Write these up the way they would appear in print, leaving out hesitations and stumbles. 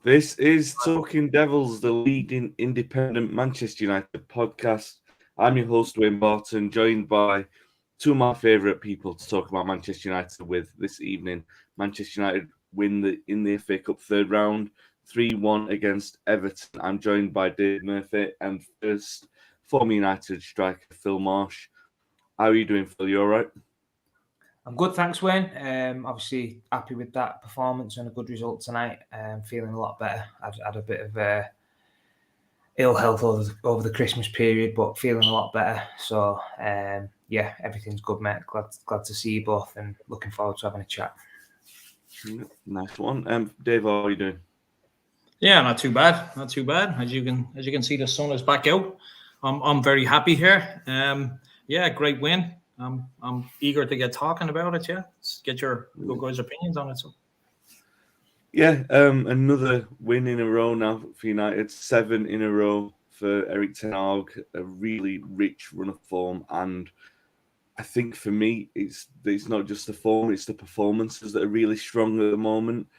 This is Talking Devils, the leading independent Manchester United podcast. I'm your host, Wayne Barton, joined by two of my favourite people to talk about Manchester United with this evening. Manchester United win in the FA Cup third round, 3-1 against Everton. I'm joined by Dave Murphy and first former United striker Phil Marsh. How are you doing, Phil? You all right? I'm good, thanks, Wayne. Obviously happy with that performance and a good result tonight. Feeling a lot better. I've had a bit of ill health over the Christmas period, but feeling a lot better. So yeah, everything's good, mate. Glad to see you both, and looking forward to having a chat. Nice one. Dave, how are you doing? Yeah, not too bad. Not too bad. As you can see, the sun is back out. I'm very happy here. Yeah, great win. I'm eager to get talking about it. Yeah, let's get your guys' opinions on it. So. Yeah, another win in a row now for United. 7 in a row for Erik ten Hag. A really rich run of form, and I think for me, it's not just the form; it's the performances that are really strong at the moment.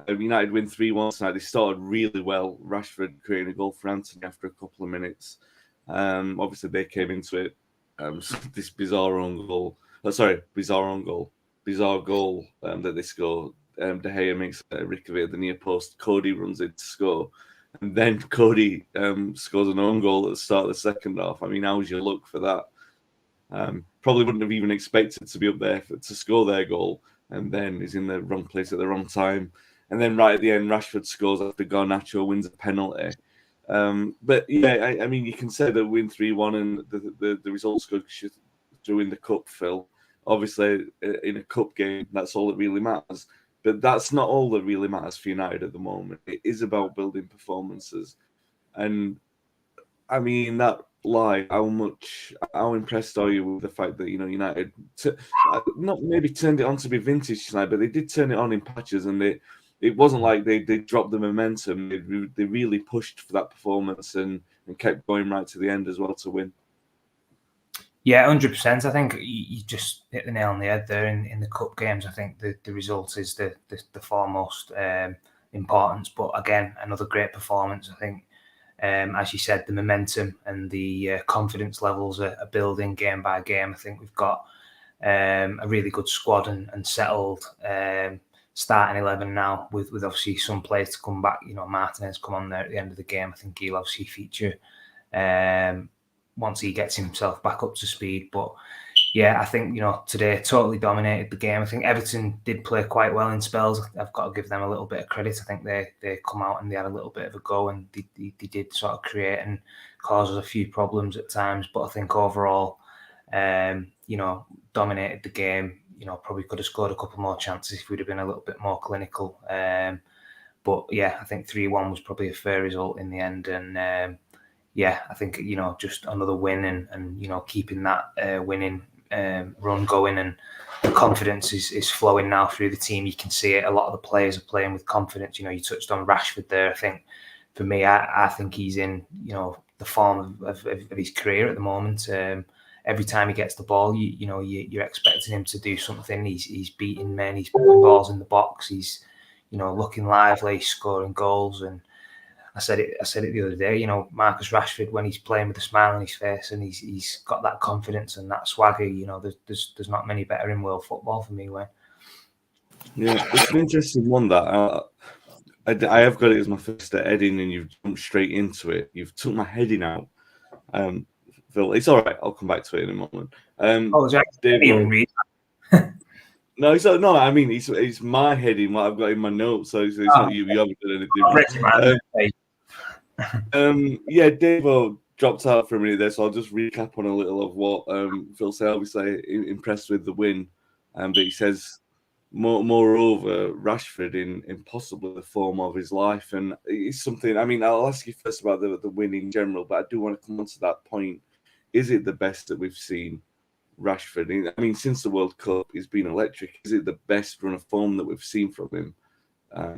United win 3-1 tonight. They started really well. Rashford creating a goal for Anthony after a couple of minutes. Obviously, they came into it. This bizarre goal that they score. De Gea makes a rick of it at the near post. Cody runs in to score, and then Cody scores an own goal at the start of the second half. I mean, how was your look for that? Probably wouldn't have even expected to be up there to score their goal, and then is in the wrong place at the wrong time. And then right at the end, Rashford scores after Garnacho wins a penalty. But yeah, I mean, you can say that win 3-1 and the results go through in the cup, Phil. Obviously, in a cup game, that's all that really matters. But that's not all that really matters for United at the moment. It is about building performances. And I mean, how impressed are you with the fact that, United not maybe turned it on to be vintage tonight, but they did turn it on in patches, and it wasn't like they dropped the momentum. They really pushed for that performance and kept going right to the end as well to win. Yeah, 100%. I think you just hit the nail on the head there. In the cup games, I think the result is the foremost importance. But again, another great performance. I think, as you said, the momentum and the confidence levels are building game by game. I think we've got a really good squad and settled starting 11 now with obviously some players to come back. Martinez come on there at the end of the game. I think he'll obviously feature once he gets himself back up to speed. But yeah, I think, today totally dominated the game. I think Everton did play quite well in spells. I've got to give them a little bit of credit. I think they come out and they had a little bit of a go, and they did sort of create and cause us a few problems at times. But I think overall, dominated the game. Probably could have scored a couple more chances if we'd have been a little bit more clinical. But yeah, I think 3-1 was probably a fair result in the end. And yeah, I think, just another win and keeping that winning run going, and the confidence is flowing now through the team. You can see it. A lot of the players are playing with confidence. You touched on Rashford there. I think for me, I think he's in, the form of his career at the moment. Every time he gets the ball, you're expecting him to do something. He's beating men. He's putting balls in the box. He's, looking lively, scoring goals. And I said it the other day. Marcus Rashford, when he's playing with a smile on his face and he's got that confidence and that swagger, there's not many better in world football for me, Wayne. Yeah, it's an interesting one that I have got it as my first heading, and you've jumped straight into it. You've took my heading out. Phil, it's all right. I'll come back to it in a moment. No, it's not. No, I mean it's my heading. What I've got in my notes, so it's not you. You haven't done anything. Yeah, Dave dropped out for a minute there, so I'll just recap on a little of what Phil said. Obviously, impressed with the win, but he says, moreover, Rashford in possibly the form of his life, and it's something. I mean, I'll ask you first about the win in general, but I do want to come on to that point. Is it the best that we've seen Rashford? I mean, since the World Cup, he's been electric. Is it the best run of form that we've seen from him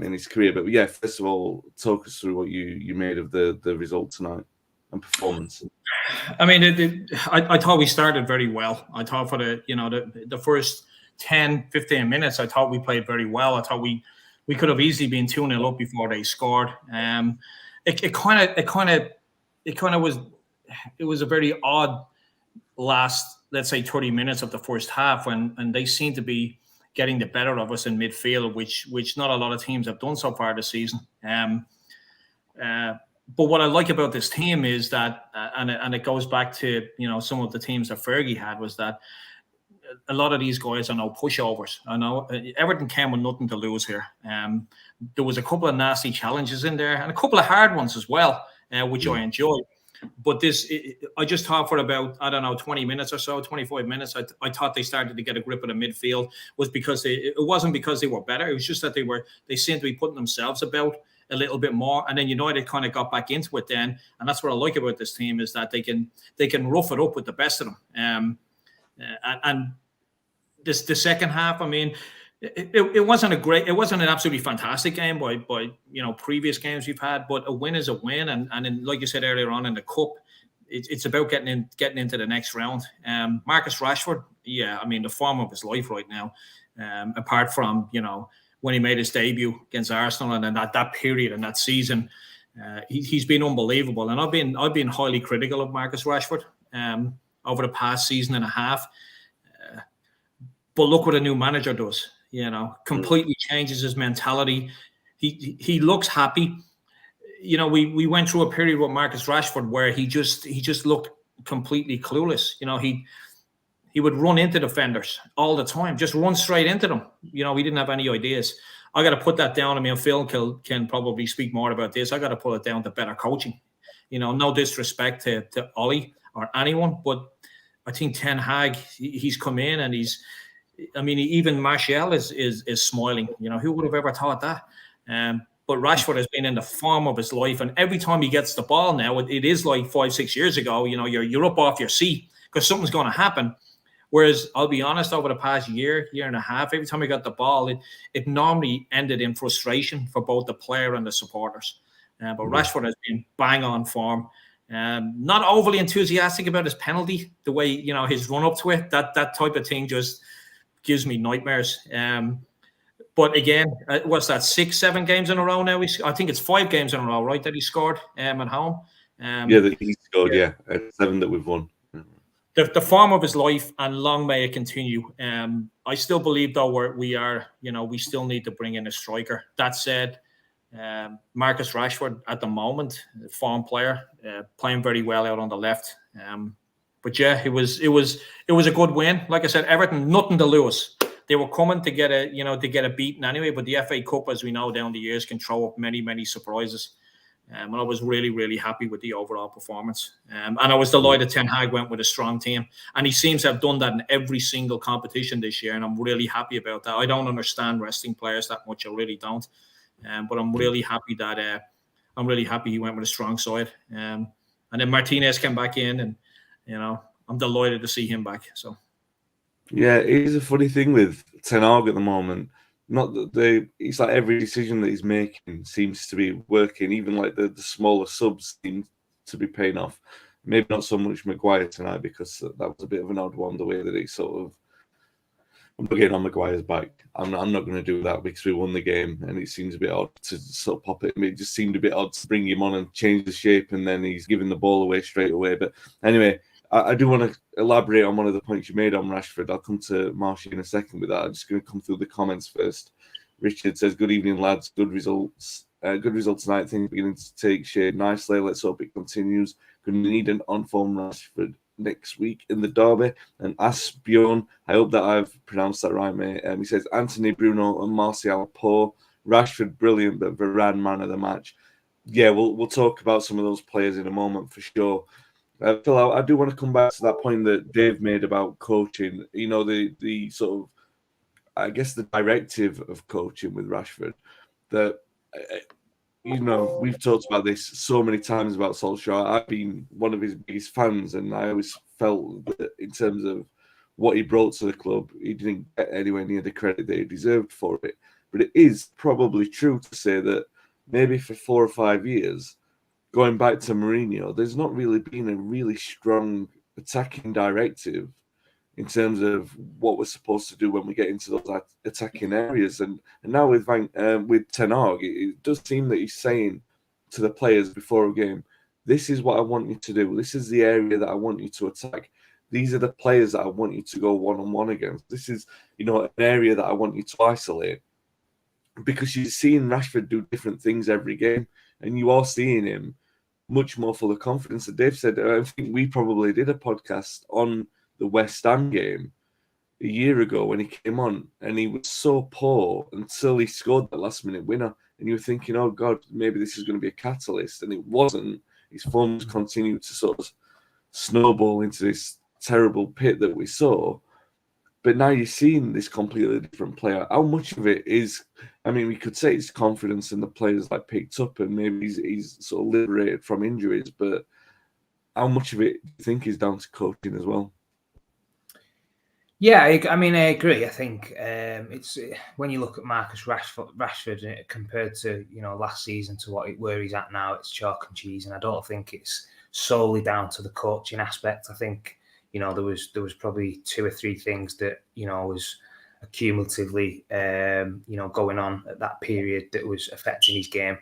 in his career? But yeah, first of all, talk us through what you made of the result tonight and performance. I mean, I thought we started very well. I thought for the first 10, 15 minutes, I thought we played very well. I thought we we could have easily been 2-0 up before they scored. It was a very odd last, let's say, 30 minutes of the first half and they seemed to be getting the better of us in midfield, which not a lot of teams have done so far this season. But what I like about this team is that, and it goes back to some of the teams that Fergie had, was that a lot of these guys are no pushovers. I know Everton came with nothing to lose here. There was a couple of nasty challenges in there and a couple of hard ones as well, which I enjoyed. But I just thought for about, 20 minutes or so, 25 minutes, I thought they started to get a grip of the midfield. It wasn't because they were better. It was just that they seemed to be putting themselves about a little bit more. And then United kind of got back into it then. And that's what I like about this team, is that they can rough it up with the best of them. And the second half, I mean, it wasn't an absolutely fantastic game by previous games we've had, but a win is a win, and like you said earlier on in the cup, it's about getting into the next round. Marcus Rashford, I mean, the form of his life right now, apart from when he made his debut against Arsenal and then that period and that season, he's been unbelievable, and I've been highly critical of Marcus Rashford over the past season and a half. But look what a new manager does. Completely changes his mentality. He looks happy. We went through a period with Marcus Rashford where he just looked completely clueless. He would run into defenders all the time, just run straight into them. We didn't have any ideas. I got to put that down. I mean, Phil can probably speak more about this. I got to put it down to better coaching. No disrespect to Ollie or anyone, but I think Ten Hag, he's come in and even Martial is smiling. Who would have ever thought that? But Rashford has been in the form of his life, and every time he gets the ball now, it is like 5-6 years ago. You're up off your seat because something's going to happen. Whereas I'll be honest, over the past year and a half, every time he got the ball, it normally ended in frustration for both the player and the supporters. But Rashford has been bang on form. Not overly enthusiastic about his penalty, the way his run up to it. That type of thing just gives me nightmares. But again, what's that, 6-7 games in a row now? I think it's 5 games in a row, right, that he scored at home. That he scored, 7 that we've won. The form of his life, and long may it continue. I still believe, though, we still need to bring in a striker. That said, Marcus Rashford at the moment, form player, playing very well out on the left. But it was a good win. Like I said, Everton, nothing to lose. They were coming to get a beating anyway. But the FA Cup, as we know, down the years can throw up many, many surprises. And I was really, really happy with the overall performance. And I was delighted Ten Hag went with a strong team. And he seems to have done that in every single competition this year. And I'm really happy about that. I don't understand resting players that much. I really don't. But I'm really happy that he went with a strong side. And then Martinez came back in, and I'm delighted to see him back. So yeah, it is a funny thing with Ten Hag at the moment. Not that it's like every decision that he's making seems to be working. Even like the smaller subs seem to be paying off. Maybe not so much Maguire tonight, because that was a bit of an odd one, the way that he sort of. I'm not getting on Maguire's back. I'm not going to do that because we won the game, and it seems a bit odd to sort of pop it. I mean, it just seemed a bit odd to bring him on and change the shape, and then he's giving the ball away straight away. But anyway, I do want to elaborate on one of the points you made on Rashford. I'll come to Marsh in a second with that. I'm just going to come through the comments first. Richard says, "Good evening, lads. Good results. Good result tonight. Things beginning to take shape nicely. Let's hope it continues. Going to need an on-form Rashford next week in the derby." And Asbjorn, I hope that I've pronounced that right, mate. He says, "Anthony, Bruno, and Martial poor. Rashford brilliant, but Varane man of the match." Yeah, we'll talk about some of those players in a moment for sure. Phil, I do want to come back to that point that Dave made about coaching. The sort of, I guess, the directive of coaching with Rashford. That we've talked about this so many times about Solskjaer. I've been one of his biggest fans, and I always felt that in terms of what he brought to the club, he didn't get anywhere near the credit that he deserved for it. But it is probably true to say that maybe for 4 or 5 years, going back to Mourinho, there's not really been a really strong attacking directive in terms of what we're supposed to do when we get into those attacking areas. And now with Ten Hag, it does seem that he's saying to the players before a game, this is what I want you to do. This is the area that I want you to attack. These are the players that I want you to go one-on-one against. This is, an area that I want you to isolate. Because you're seeing Rashford do different things every game, and you are seeing him much more full of confidence. That Dave said, I think we probably did a podcast on the West Ham game a year ago when he came on, and he was so poor until he scored that last-minute winner. And you were thinking, oh, God, maybe this is going to be a catalyst. And it wasn't. His form just continued to sort of snowball into this terrible pit that we saw. But now you're seeing this completely different player. How much of it is, we could say it's confidence in the players picked up and maybe he's sort of liberated from injuries, but how much of it do you think is down to coaching as well? Yeah, I agree. I think it's when you look at Marcus Rashford compared to last season to where he's at now, it's chalk and cheese, and I don't think it's solely down to the coaching aspect. I think there was probably 2 or 3 things that was accumulatively going on at that period that was affecting his game.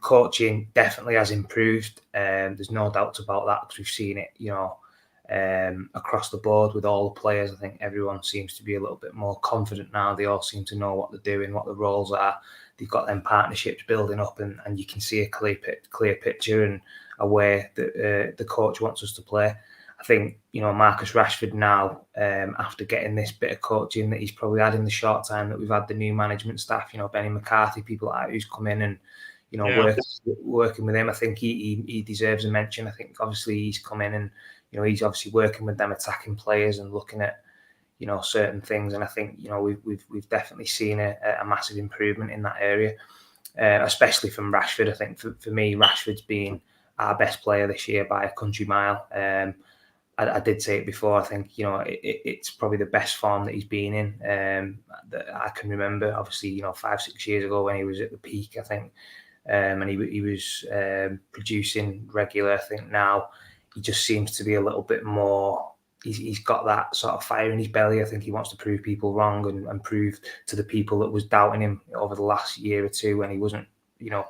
Coaching definitely has improved. There's no doubt about that because we've seen it across the board with all the players. I think everyone seems to be a little bit more confident now. They all seem to know what they're doing, what the roles are. They've got them partnerships building up, and you can see a clear picture and a way that the coach wants us to play. I think, Marcus Rashford now, after getting this bit of coaching that he's probably had in the short time that we've had the new management staff, Benny McCarthy, people like that who's come in and, working with him, I think he deserves a mention. I think obviously he's come in and, he's obviously working with them attacking players and looking at, certain things. And I think, we've definitely seen a massive improvement in that area, especially from Rashford. I think for me, Rashford's been our best player this year by a country mile. I did say it before. I think it's probably the best form that he's been in that I can remember. Obviously, 5-6 years ago when he was at the peak, I think, and he was producing regular. I think now he just seems to be a little bit more. He's got that sort of fire in his belly. I think he wants to prove people wrong and prove to the people that was doubting him over the last year or two when he wasn't,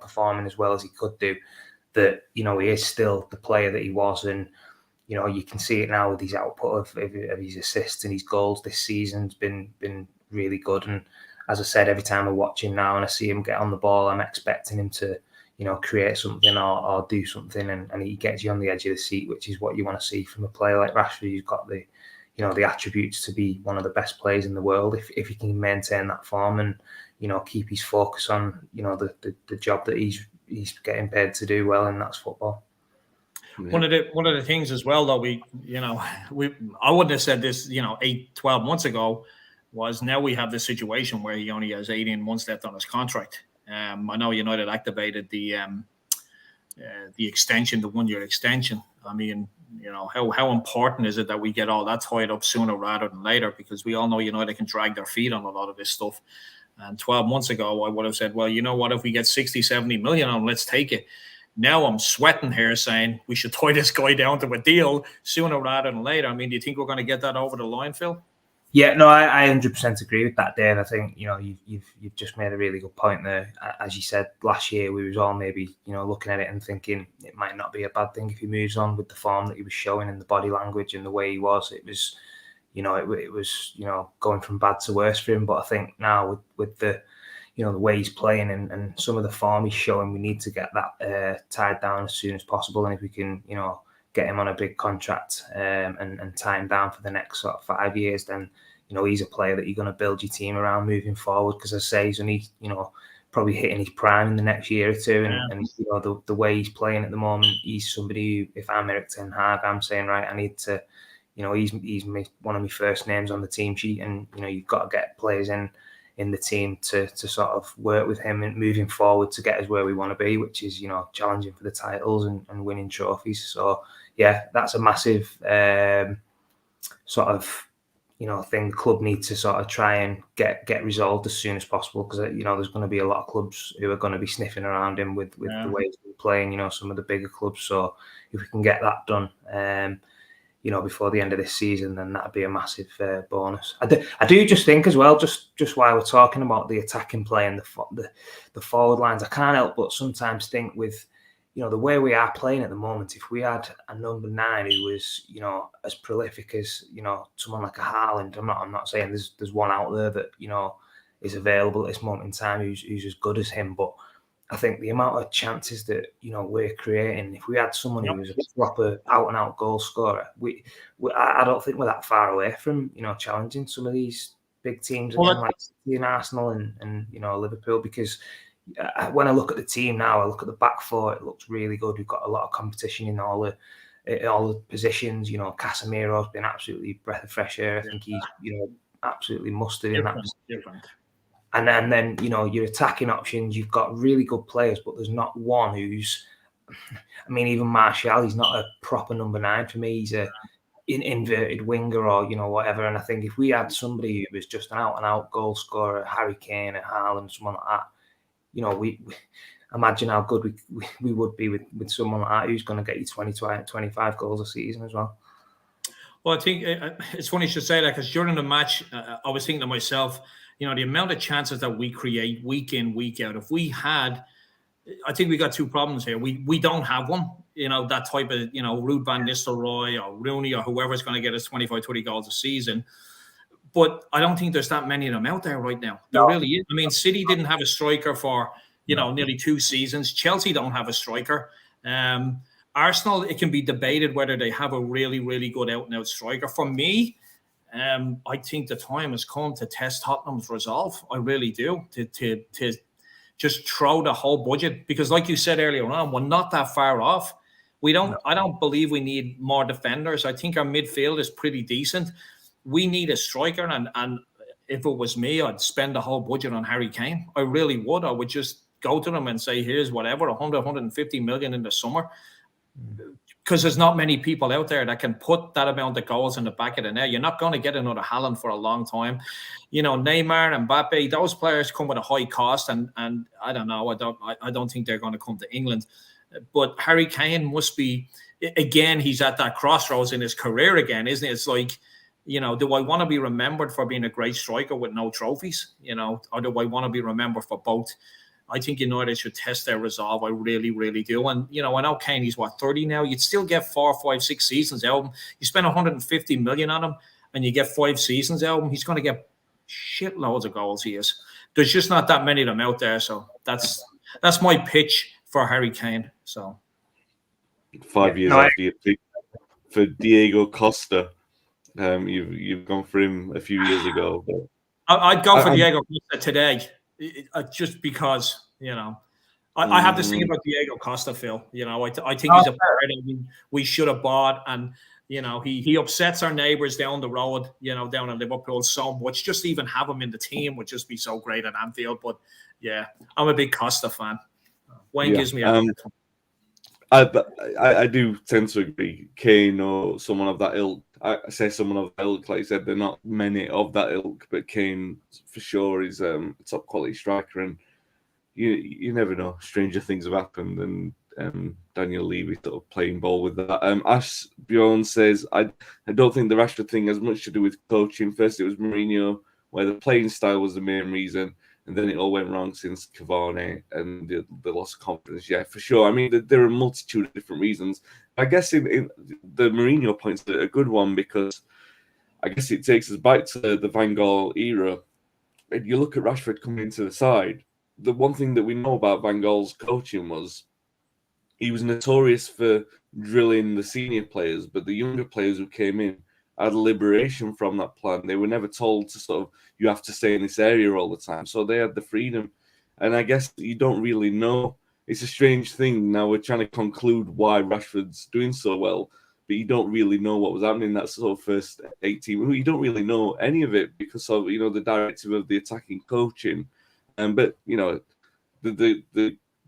performing as well as he could do, that he is still the player that he was. And you can see it now with his output of his assists and his goals this season's been really good. And as I said, every time I watch him now and I see him get on the ball, I'm expecting him to, create something or do something. And he gets you on the edge of the seat, which is what you want to see from a player like Rashford, who's got the, the attributes to be one of the best players in the world. If he can maintain that form and, keep his focus on, the job that he's getting paid to do well, and that's football. Yeah. One of the things as well, though, I wouldn't have said this, 8-12 months ago, was now we have this situation where he only has 18 months left on his contract. I know United activated the extension, the 1-year extension. I mean, how important is it that we get all that tied up sooner rather than later? Because we all know United can drag their feet on a lot of this stuff. And 12 months ago, I would have said, well, you know what, if we get 60, 70 million on, let's take it. Now I'm sweating here saying we should tie this guy down to a deal sooner rather than later. I mean, do you think we're going to get that over the line, Phil? Yeah, no, I 100% agree with that, Dave. I think, you've just made a really good point there. As you said, last year we was all maybe, looking at it and thinking it might not be a bad thing if he moves on with the form that he was showing and the body language and the way he was. It was, it was, going from bad to worse for him. But I think now with the, the way he's playing and some of the form he's showing, we need to get that tied down as soon as possible. And if we can, get him on a big contract and tie him down for the next sort of 5 years, then, he's a player that you're going to build your team around moving forward. Because as I say, he's only, probably hitting his prime in the next year or two. And the way he's playing at the moment, he's somebody who, if I'm Erik ten Hag, I'm saying, right, I need to, he's one of my first names on the team sheet. And, you've got to get players in the team to sort of work with him and moving forward to get us where we want to be, which is, challenging for the titles and winning trophies. So, yeah, that's a massive sort of, thing the club needs to sort of try and get resolved as soon as possible, because, there's going to be a lot of clubs who are going to be sniffing around him with the way he's been playing, some of the bigger clubs. So if we can get that done, before the end of this season, then that'd be a massive bonus. I do just think as well, just while we're talking about the attacking play and the forward lines, I can't help but sometimes think with, the way we are playing at the moment, if we had a number 9 who was, as prolific as, someone like a Haaland, I'm not saying there's one out there that, is available at this moment in time who's as good as him, but I think the amount of chances that we're creating, if we had someone who was a proper out-and-out goal scorer, I don't think we're that far away from challenging some of these big teams again, like City and Arsenal and Liverpool. Because when I look at the team now, I look at the back four, it looks really good. We've got a lot of competition in all the positions. Casemiro's been absolutely breath of fresh air. I think he's absolutely mustard in that position. And then your attacking options, you've got really good players, but there's not one who's, even Martial, he's not a proper number 9 for me. He's an inverted winger or, whatever. And I think if we had somebody who was just an out-and-out goal scorer, Harry Kane and Haaland, someone like that, we imagine how good we would be with someone like that who's going to get you 25 goals a season as well. Well, I think it's funny you should say that, because during the match, I was thinking to myself, the amount of chances that we create week in, week out. If we had, I think we got 2 problems here. We don't have one, that type of, Ruud van Nistelrooy or Rooney or whoever's going to get us 25, 20 goals a season. But I don't think there's that many of them out there right now. There really is. City didn't have a striker for, nearly 2 seasons. Chelsea don't have a striker. Arsenal, it can be debated whether they have a really, really good out-and-out striker. For me, I think the time has come to test Tottenham's resolve. I really do. To just throw the whole budget, because like you said earlier on, we're not that far off. I don't believe we need more defenders. I think our midfield is pretty decent. We need a striker, and if it was me, I'd spend the whole budget on Harry Kane. I really would. I would just go to them and say, here's whatever, 100, 150 million in the summer. Because there's not many people out there that can put that amount of goals in the back of the net. You're not going to get another Haaland for a long time. Neymar and Mbappe, those players come with a high cost, and I don't know. I don't think they're going to come to England. But Harry Kane must be, again, he's at that crossroads in his career again, isn't it? It's like, do I want to be remembered for being a great striker with no trophies? Or do I want to be remembered for both? I think United should test their resolve. I really, really do. And, I know Kane, he's 30 now. You'd still get 4, 5, 6 seasons out of him. You spend 150 million on him and you get 5 seasons out of him. He's going to get shitloads of goals. He is. There's just not that many of them out there. So that's my pitch for Harry Kane. So 5 years after your pick for Diego Costa, you've gone for him a few years ago. But I'd go for Diego Costa today. Just because, I have this thing about Diego Costa, Phil. I think he's a player that we should have bought, and he upsets our neighbours down the road, down in Liverpool so much. Just even have him in the team would just be so great at Anfield. But yeah, I'm a big Costa fan. Wayne gives me a I do tend to agree. Kane or someone of that ilk. I say someone of that ilk, like you said, there are not many of that ilk, but Kane for sure is a top quality striker, and you never know. Stranger things have happened, and Daniel Levy sort of playing ball with that. Ash Bjorn says, I don't think the Rashford thing has much to do with coaching. First it was Mourinho, where the playing style was the main reason, and then it all went wrong since Cavani and the loss of confidence. Yeah, for sure. There are a multitude of different reasons. I guess in the Mourinho point's a good one, because I guess it takes us back to the Van Gaal era. And you look at Rashford coming into the side, the one thing that we know about Van Gaal's coaching was he was notorious for drilling the senior players, but the younger players who came in had liberation from that plan. They were never told to sort of, you have to stay in this area all the time. So they had the freedom. And I guess you don't really know. It's a strange thing. Now we're trying to conclude why Rashford's doing so well, but you don't really know what was happening in that sort of first 18. You don't really know any of it because of, the directive of the attacking coaching. But,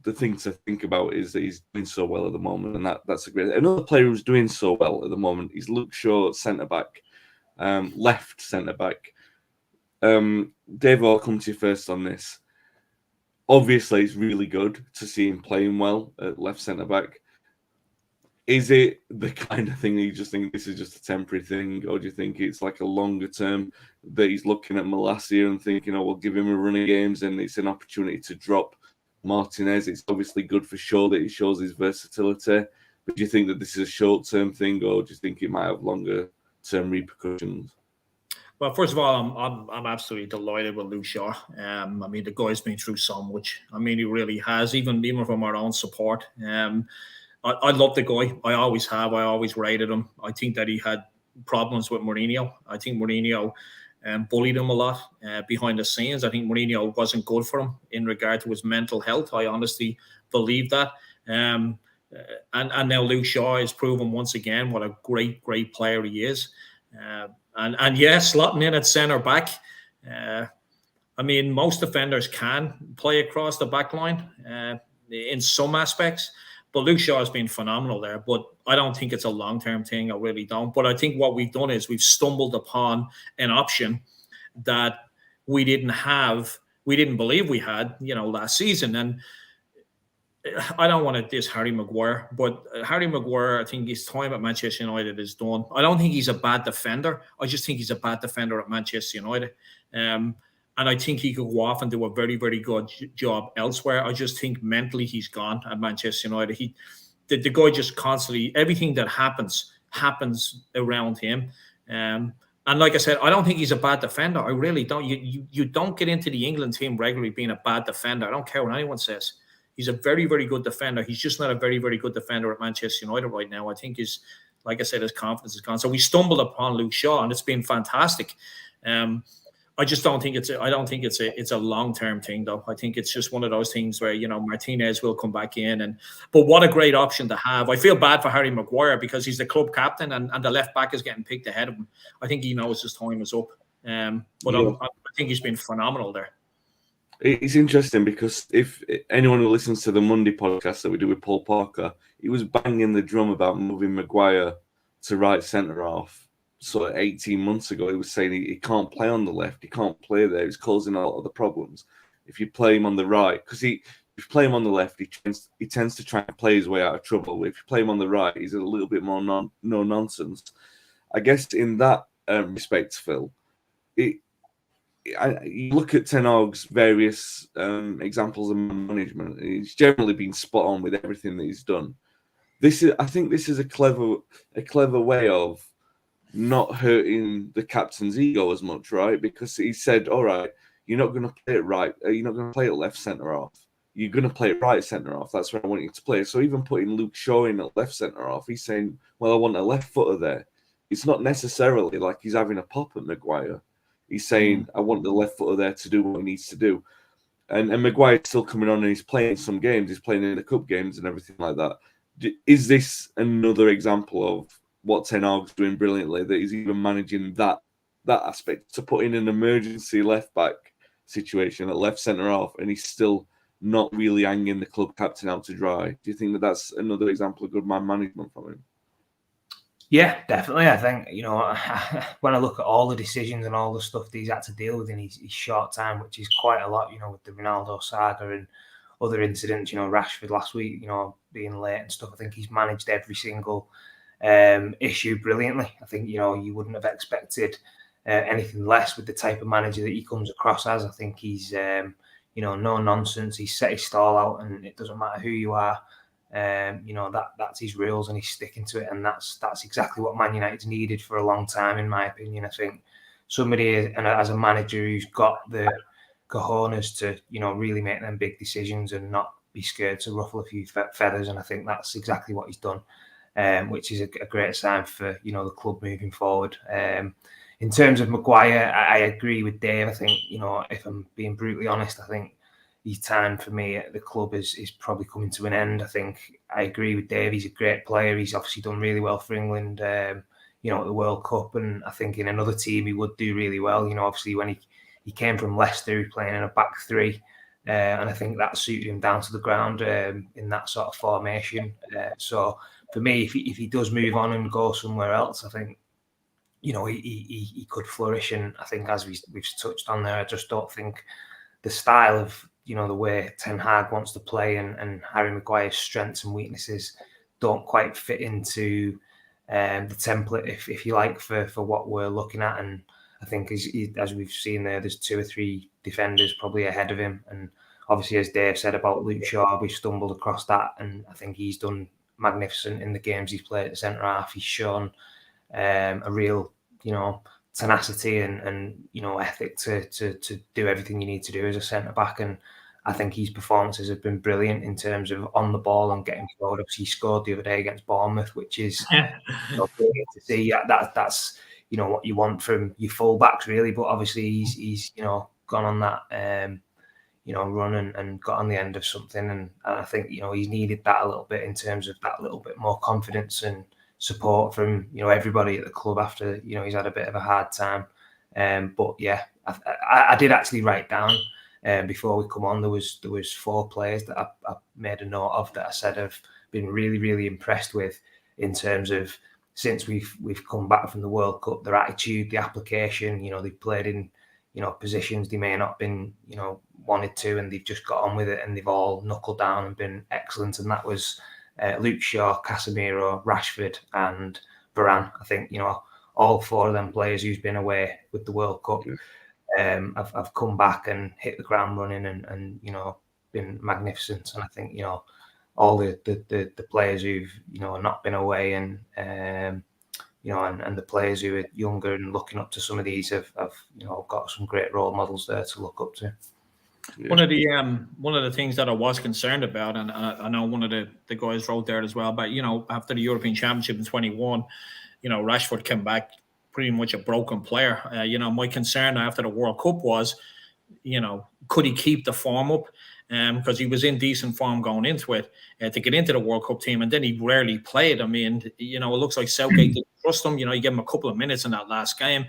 the thing to think about is that he's doing so well at the moment, and that's a great. Another player who's doing so well at the moment is Luke Shaw, centre back, left centre back. Dave, I'll come to you first on this. Obviously, it's really good to see him playing well at left centre back. is it the kind of thing that you just think this is just a temporary thing, or do you think it's like a longer term that he's looking at Malacia and thinking, oh, we'll give him a run of games and it's an opportunity to drop Martinez? It's obviously good for sure that he shows his versatility, but do you think that this is a short term thing, or do you think it might have longer term repercussions? Well, first of all, I'm absolutely delighted with Luke Shaw. I mean, the guy's been through so much. I mean, he really has, even from our own support. I love the guy. I always have. I always rated him. I think that he had problems with Mourinho. I think Mourinho bullied him a lot behind the scenes. I think Mourinho wasn't good for him in regard to his mental health. I honestly believe that. And now Luke Shaw has proven once again what a great player he is. And yeah, slotting in at centre back. I mean, most defenders can play across the back line in some aspects. But Luke Shaw has been phenomenal there. But I don't think it's a long-term thing. I really don't. But I think what we've done is we've stumbled upon an option that we didn't believe we had, last season. And I don't want to diss Harry Maguire, but Harry Maguire, I think his time at Manchester United is done. I don't think he's a bad defender. I just think he's a bad defender at Manchester United. And I think he could go off and do a very, very good job elsewhere. I just think mentally he's gone at Manchester United. The guy just constantly, everything that happens around him. And like I said, I don't think he's a bad defender. I really don't. You don't get into the England team regularly being a bad defender. I don't care what anyone says. He's a very, very good defender. He's just not a very, very good defender at Manchester United right now. I think like I said, his confidence is gone. So we stumbled upon Luke Shaw, and it's been fantastic. I just don't think it's a long-term thing, though. I think it's just one of those things where, Martinez will come back in. But what a great option to have. I feel bad for Harry Maguire because he's the club captain and the left back is getting picked ahead of him. I think he knows his time is up. But yeah. I think he's been phenomenal there. It's interesting because if anyone who listens to the Monday podcast that we do with Paul Parker, he was banging the drum about moving Maguire to right centre half. So 18 months ago, he was saying he can't play on the left, he can't play there, he's causing a lot of the problems. If you play him on the right, because if you play him on the left, he tends to try and play his way out of trouble. If you play him on the right, he's a little bit more no nonsense. I guess in that respect, Phil, you look at Ten Hag's various examples of management. He's generally been spot on with everything that he's done. I think this is a clever way of not hurting the captain's ego as much, right? Because he said, all right, you're not going to play it right. You're not going to play it left centre half. You're going to play it right centre half. That's where I want you to play. So even putting Luke Shaw in at left centre half, he's saying, well, I want a left footer there. It's not necessarily like he's having a pop at Maguire. He's saying, I want the left footer there to do what he needs to do. And Maguire's still coming on and he's playing some games. He's playing in the cup games and everything like that. Is this another example of what Ten Hag's doing brilliantly, that he's even managing that aspect to put in an emergency left back situation at left centre half, and he's still not really hanging the club captain out to dry? Do you think that that's another example of good man management from him? Yeah, definitely. I think, when I look at all the decisions and all the stuff that he's had to deal with in his short time, which is quite a lot, with the Ronaldo saga and other incidents, Rashford last week, being late and stuff. I think he's managed every single issue brilliantly. I think, you wouldn't have expected anything less with the type of manager that he comes across as. I think he's, no nonsense. He's set his stall out and it doesn't matter who you are. That's his rules and he's sticking to it. And that's exactly what Man United's needed for a long time, in my opinion. I think somebody as a manager who's got the cojones to, really make them big decisions and not be scared to ruffle a few feathers. And I think that's exactly what he's done. Which is a great sign for the club moving forward. In terms of Maguire, I agree with Dave. I think if I'm being brutally honest, I think his time for me at the club is probably coming to an end. I think I agree with Dave. He's a great player. He's obviously done really well for England. At the World Cup, and I think in another team he would do really well. Obviously when he came from Leicester, he was playing in a back three. And I think that suited him down to the ground in that sort of formation. So for me, if he does move on and go somewhere else, I think he could flourish. And I think, as we've touched on there, I just don't think the style of the way Ten Hag wants to play and Harry Maguire's strengths and weaknesses don't quite fit into the template, if you like, for what we're looking at. And I think as we've seen there's 2 or 3 defenders probably ahead of him. And obviously, as Dave said about Luke Shaw, we stumbled across that, and I think he's done magnificent in the games he's played at centre half. He's shown a real, tenacity and ethic to do everything you need to do as a centre back. And I think his performances have been brilliant in terms of on the ball and getting forward. Obviously, he scored the other day against Bournemouth, which is brilliant to see. That's what you want from your full-backs, really. But obviously, he's gone on that run and got on the end of something. And I think he's needed that a little bit in terms of that little bit more confidence and support from everybody at the club after he's had a bit of a hard time. But yeah, I did actually write down before we come on. There was 4 players that I made a note of that I said I've been really, really impressed with in terms of since we've come back from the World Cup, their attitude, the application. They've played in positions they may not have been wanted to, and they've just got on with it, and they've all knuckled down and been excellent. And that was Luke Shaw, Casemiro, Rashford, and Varane. I think all 4 of them players who's been away with the World Cup have come back and hit the ground running and been magnificent. And I think all the players who've not been away and and the players who are younger and looking up to some of these have got some great role models there to look up to. Yeah. One of the things that I was concerned about, and I know one of the guys wrote there as well, but after the European Championship in 21, Rashford came back pretty much a broken player. My concern after the World Cup was, could he keep the form up? Because he was in decent form going into it to get into the World Cup team, and then he rarely played. I mean, it looks like Southgate didn't trust him. He gave him a couple of minutes in that last game.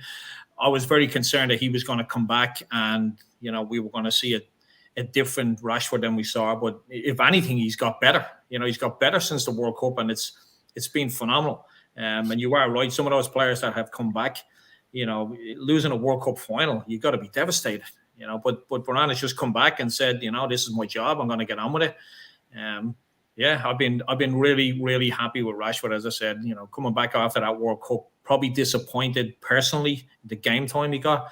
I was very concerned that he was going to come back and, we were going to see a different Rashford than we saw. But if anything, he's got better. He's got better since the World Cup, and it's been phenomenal. And you are right. Some of those players that have come back, losing a World Cup final, you've got to be devastated. But Varane has just come back and said, this is my job. I'm going to get on with it. I've been really, really happy with Rashford, as I said. Coming back after that World Cup, probably disappointed personally the game time he got,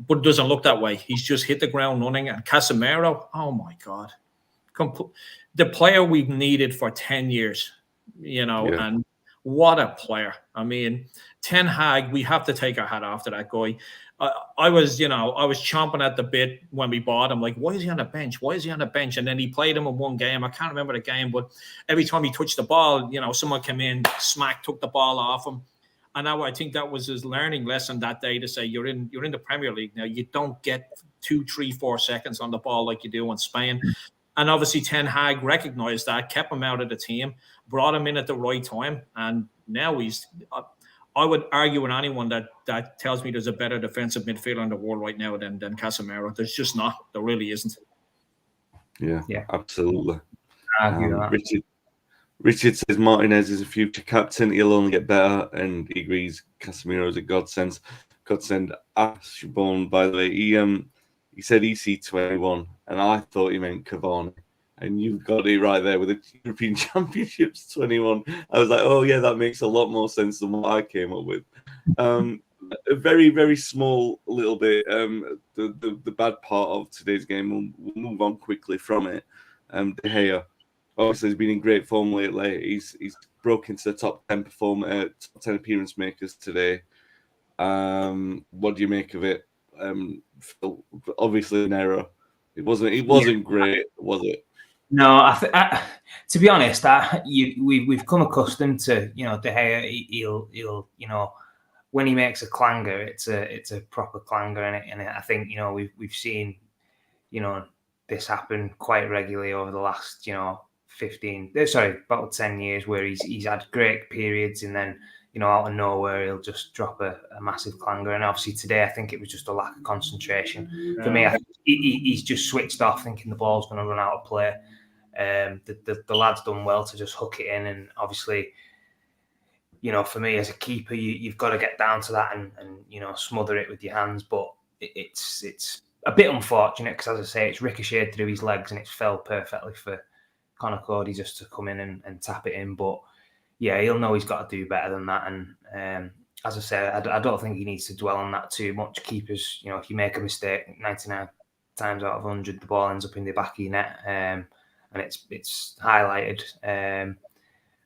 but it doesn't look that way. He's just hit the ground running. And Casemiro, oh my God, the player we've needed for 10 years. And what a player. I mean, Ten Hag, we have to take our hat off to that guy. I was chomping at the bit when we bought him. Like, why is he on the bench? Why is he on the bench? And then he played him in one game. I can't remember the game, but every time he touched the ball, someone came in, took the ball off him. And now I think that was his learning lesson that day to say, you're in the Premier League now. You don't get 2, 3, 4 seconds on the ball like you do in Spain. And obviously Ten Hag recognised that, kept him out of the team, brought him in at the right time, and now he's. I would argue with anyone that tells me there's a better defensive midfielder in the world right now than Casemiro. There's just not. There really isn't. Yeah. Absolutely. Richard Richard says Martinez is a future captain. He'll only get better, and he agrees Casemiro is a godsend. Ashbourne, by the way, he said EC21, and I thought he meant Cavani. And you've got it right there with the European Championships 21. I was like, oh, yeah, that makes a lot more sense than what I came up with. A very, very small little bit. The bad part of today's game, we'll move on quickly from it. De Gea, obviously, has been in great form lately. He's broke into the top 10 top 10 appearance makers today. What do you make of it? Obviously, an error. It wasn't great, was it? No, to be honest, we've come accustomed to De Gea. He'll when he makes a clanger, it's a proper clanger, and I think we've seen this happen quite regularly over the last about 10 years, where he's had great periods, and then out of nowhere he'll just drop a massive clanger. And obviously today, I think it was just a lack of concentration for me. I think he's just switched off, thinking the ball's going to run out of play. The lad's done well to just hook it in, and obviously, for me as a keeper, you've got to get down to that and smother it with your hands. But it's a bit unfortunate because, as I say, it's ricocheted through his legs and it's fell perfectly for Conor Cody just to come in and tap it in. But yeah, he'll know he's got to do better than that. And as I said, I don't think he needs to dwell on that too much. Keepers, if you make a mistake, 99 times out of 100, the ball ends up in the back of your net, and it's highlighted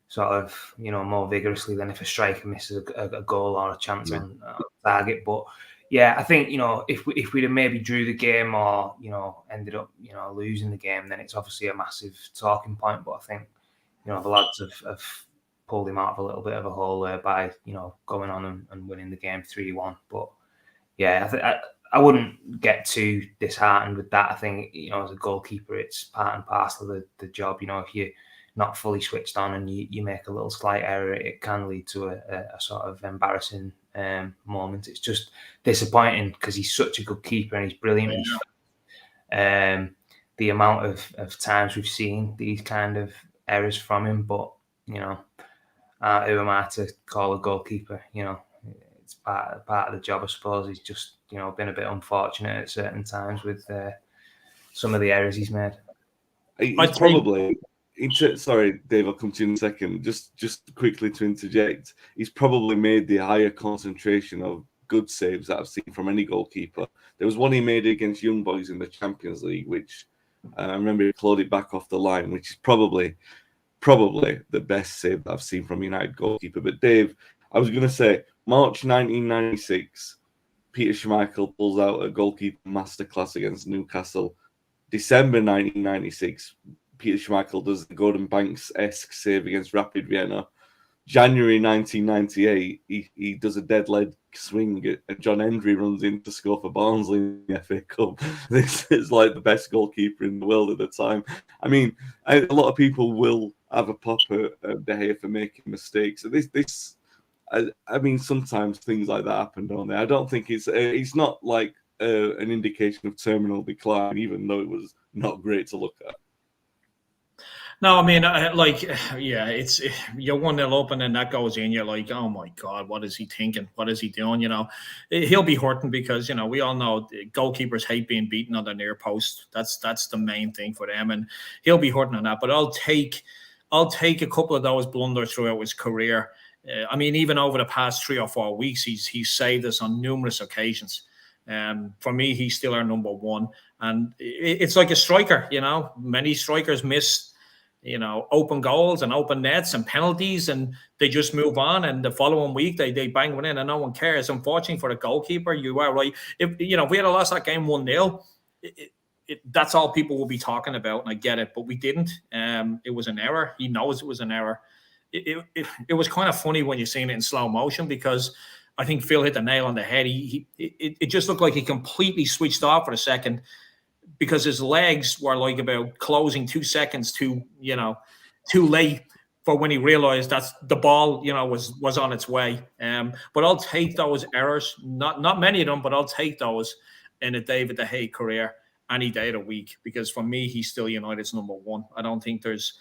sort of more vigorously than if a striker misses a goal or a chance on target. But yeah, I think if we'd have maybe drew the game or ended up losing the game, then it's obviously a massive talking point. But I think the lads have pulled him out of a little bit of a hole there by going on and winning the game 3-1. But yeah, I wouldn't get too disheartened with that. I think as a goalkeeper, it's part and parcel of the job. If you're not fully switched on and you make a little slight error, it can lead to a sort of embarrassing moment. It's just disappointing because he's such a good keeper and he's brilliant. The amount of times we've seen these kind of errors from him, but who am I to call a goalkeeper? It's part of the job, I suppose. He's just been a bit unfortunate at certain times with some of the errors he's made. He's probably. Sorry, Dave, I'll come to you in a second. Just quickly to interject, he's probably made the higher concentration of good saves that I've seen from any goalkeeper. There was one he made against Young Boys in the Champions League, which I remember he clawed it back off the line, which is probably the best save that I've seen from United goalkeeper. But Dave, I was going to say, March 1996, Peter Schmeichel pulls out a goalkeeper masterclass against Newcastle. December 1996, Peter Schmeichel does the Gordon Banks-esque save against Rapid Vienna. January 1998, he does a dead leg swing and John Hendry runs in to score for Barnsley in the FA Cup. This is like the best goalkeeper in the world at the time. I mean, a lot of people will have a pop at De Gea for making mistakes. I mean, sometimes things like that happen, don't they? I don't think it's not like an indication of terminal decline, even though it was not great to look at. No, I mean, it's you're 1-0 up and then that goes in. You're like, oh my God, what is he thinking? What is he doing? He'll be hurting because we all know goalkeepers hate being beaten on the near post. That's the main thing for them, and he'll be hurting on that. But I'll take a couple of those blunders throughout his career. I mean, even over the past 3 or 4 weeks, he's saved us on numerous occasions. For me, he's still our number one, and it's like a striker. Many strikers miss open goals and open nets and penalties, and they just move on. And the following week, they bang one in, and no one cares. Unfortunately for the goalkeeper, you are right. If we had lost that game 1-0, that's all people will be talking about, and I get it. But we didn't. It was an error. He knows it was an error. It was kind of funny when you're seeing it in slow motion because I think Phil hit the nail on the head. It just looked like he completely switched off for a second, because his legs were like about closing 2 seconds too late for when he realized that the ball, was on its way. But I'll take those errors, not many of them, but I'll take those in a David De Gea career any day of the week, because for me, he's still United's number one. I don't think there's